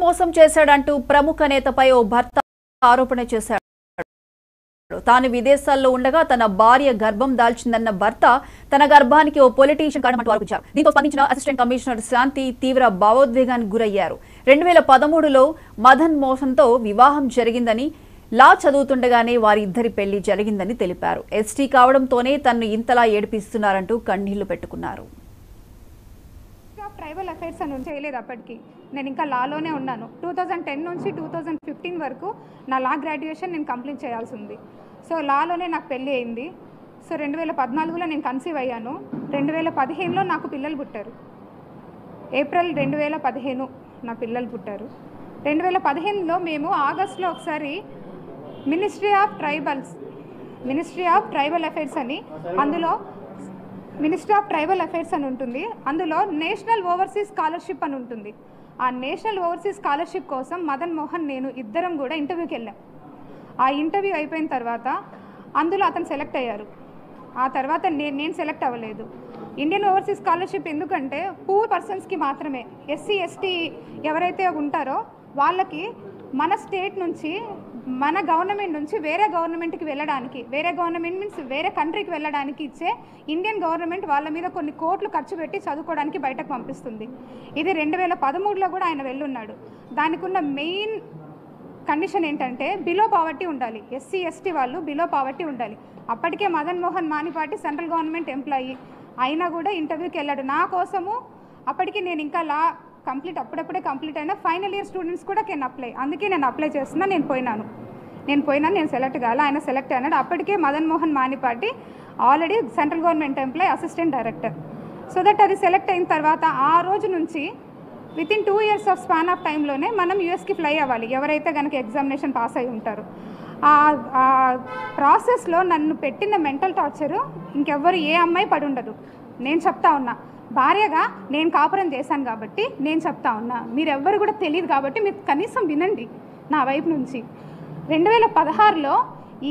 మోసం చేశాడంటూ ప్రముఖ నేతపై ఓ భర్త ఆరోపణ చేశాడు. తాను విదేశాల్లో ఉండగా తన భార్య గర్భం దాల్చిందన్న భర్త తన గర్భానికి ఓ పొలిటీషియన్ కారణమంటూ ఆరోపించారు. దీంతో స్పందించిన అసిస్టెంట్ కమిషనర్ శాంతి తీవ్ర భావోద్వేగానికి గురయ్యారు. 2013లో మదన్ మోహన్తో వివాహం జరిగిందని, లా చదువుతుండగానే వారిద్దరి పెళ్లి జరిగిందని తెలిపారు. ఎస్టీ కావడంతోనే తనను ఇంతలా ఏడిపిస్తున్నారంటూ కన్నీళ్లు పెట్టుకున్నారు. ట్రైబల్ అఫైర్స్ అని చేయలేదు. అప్పటికి నేను ఇంకా లాలోనే ఉన్నాను. 2010 నుంచి 2015 వరకు నా లా గ్రాడ్యుయేషన్ నేను కంప్లీట్ చేయాల్సి ఉంది. సో లాలోనే నాకు పెళ్ళి అయింది. సో 2014లో నేను కన్సీవ్ అయ్యాను. 2015లో నాకు పిల్లలు పుట్టారు. ఏప్రిల్ 2015 నా పిల్లలు పుట్టారు. 2015లో మేము ఆగస్టులో ఒకసారి మినిస్ట్రీ ఆఫ్ ట్రైబల్ అఫైర్స్ అని, అందులో మినిస్ట్రీ ఆఫ్ ట్రైబల్ అఫైర్స్ అని ఉంటుంది. అందులో నేషనల్ ఓవర్సీస్ స్కాలర్షిప్ అని ఉంటుంది. ఆ నేషనల్ ఓవర్సీస్ స్కాలర్షిప్ కోసం మదన్ మోహన్ నేను ఇద్దరం కూడా ఇంటర్వ్యూకి వెళ్ళాం. ఆ ఇంటర్వ్యూ అయిపోయిన తర్వాత అందులో అతను సెలెక్ట్ అయ్యారు. ఆ తర్వాత నేను సెలెక్ట్ అవ్వలేదు. ఇండియన్ ఓవర్సీస్ స్కాలర్షిప్ ఎందుకంటే పూర్ పర్సన్స్కి మాత్రమే, ఎస్సీ ఎస్టీ ఎవరైతే ఉంటారో వాళ్ళకి మన స్టేట్ నుంచి, మన గవర్నమెంట్ నుంచి వేరే గవర్నమెంట్కి వెళ్ళడానికి, వేరే గవర్నమెంట్ మీన్స్ వేరే కంట్రీకి వెళ్ళడానికి ఇచ్చే ఇండియన్ గవర్నమెంట్ వాళ్ళ మీద కొన్ని కోట్లు ఖర్చు పెట్టి చదువుకోవడానికి బయటకు పంపిస్తుంది. ఇది 2013లో కూడా ఆయన వెళ్ళున్నాడు. దానికి ఉన్న మెయిన్ కండిషన్ ఏంటంటే బిలో పావర్టీ ఉండాలి. ఎస్సీ ఎస్టీ వాళ్ళు బిలో పావర్టీ ఉండాలి. అప్పటికే Madan Mohan Manipati central government employee అయినా కూడా ఇంటర్వ్యూకి వెళ్ళాడు నా కోసము. అప్పటికి నేను ఇంకా లా అప్పుడప్పుడే కంప్లీట్ అయినా ఫైనల్ ఇయర్ స్టూడెంట్స్ కూడా అందుకే నేను అప్లై చేస్తున్నా. నేను సెలెక్ట్ కాలే, ఆయన సెలెక్ట్ అయినాడు. అప్పటికే Madan Mohan Manipati already central government employee, assistant director. So that అది సెలెక్ట్ అయిన తర్వాత ఆ రోజు నుంచి within 2 years of span of టైంలోనే మనం యూఎస్కి ఫ్లై అవ్వాలి, ఎవరైతే కనుక ఎగ్జామినేషన్ పాస్ అయి ఉంటారో. ఆ ప్రాసెస్లో నన్ను పెట్టిన మెంటల్ టార్చరు ఇంకెవ్వరు ఏ అమ్మాయి పడి ఉండదు. నేను చెప్తా ఉన్నా, భార్యగా నేను కాపురం చేశాను కాబట్టి నేను చెప్తా ఉన్నా. మీరెవ్వరు కూడా తెలియదు కాబట్టి మీరు కనీసం వినండి నా వైపు నుంచి. 2016లో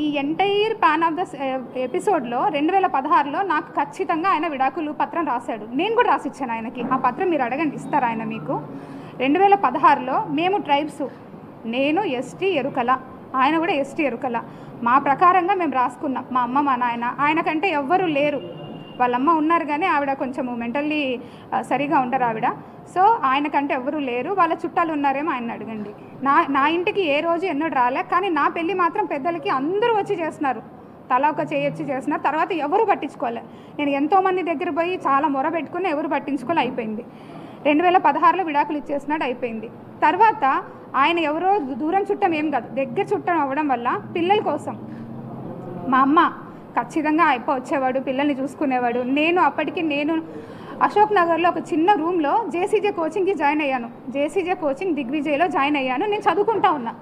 ఈ ఎంటైర్ పాన్ ఆఫ్ ద ఎపిసోడ్లో 2016లో నాకు ఖచ్చితంగా ఆయన విడాకులు పత్రం రాశాడు. నేను కూడా రాసిచ్చాను ఆయనకి. ఆ పత్రం మీరు అడగండి, ఇస్తారు ఆయన మీకు. 2016లో మేము ట్రైబ్స్, నేను ఎస్టీ ఎరుకల, ఆయన కూడా ఎస్టీ ఎరుకల, మా ప్రకారంగా మేము రాసుకున్నాం. మా అమ్మ మా నాయన, ఆయనకంటే ఎవ్వరూ లేరు. వాళ్ళమ్మ ఉన్నారు కానీ ఆవిడ కొంచెము మెంటల్లీ సరిగా ఉండరు ఆవిడ. సో ఆయనకంటే ఎవరు లేరు. వాళ్ళ చుట్టాలు ఉన్నారేమో ఆయన అడగండి. నా ఇంటికి ఏ రోజు ఎన్నడూ రాలే, కానీ నా పెళ్ళి మాత్రం పెద్దలకి అందరూ వచ్చి చేస్తున్నారు. తలా ఒక చేయొచ్చి చేస్తున్నారు. తర్వాత ఎవరు పట్టించుకోలే. నేను ఎంతోమంది దగ్గర పోయి చాలా మొర పెట్టుకుని ఎవరు పట్టించుకోలే, అయిపోయింది. 2016లో విడాకులు ఇచ్చేసినాడు, అయిపోయింది. తర్వాత ఆయన ఎవరో దూరం చుట్టం ఏం కాదు, దగ్గర చుట్టం అవ్వడం వల్ల పిల్లల కోసం మా అమ్మ ఖచ్చితంగా వచ్చేవాడు, పిల్లల్ని చూసుకునేవాడు. అప్పటికి నేను అశోక్ నగర్లో ఒక చిన్న రూమ్లో జేసీజే కోచింగ్కి జాయిన్ అయ్యాను. జేసీజే కోచింగ్ దిగ్విజయ్లో జాయిన్ అయ్యాను. నేను చదువుకుంటా ఉన్నా.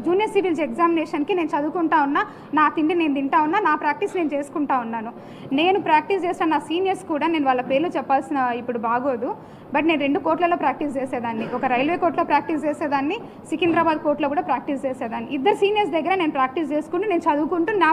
జూనియర్ సివిల్స్ ఎగ్జామినేషన్కి నేను చదువుకుంటా ఉన్నా. నా తిండి నేను తింటా ఉన్నా, నా ప్రాక్టీస్ నేను చేసుకుంటా ఉన్నాను. నేను ప్రాక్టీస్ చేసిన నా సీనియర్స్ కూడా, నేను వాళ్ళ పేర్లు చెప్పాల్సిన ఇప్పుడు బాగోదు, బట్ నేను 2 కోర్టులలో ప్రాక్టీస్ చేసేదాన్ని. ఒక రైల్వే కోర్టులో ప్రాక్టీస్ చేసేదాన్ని, సికింద్రాబాద్ కోర్టులో కూడా ప్రాక్టీస్ చేసేదాన్ని. 2 సీనియర్స్ దగ్గర నేను ప్రాక్టీస్ చేసుకుంటూ నేను చదువుకుంటూ నా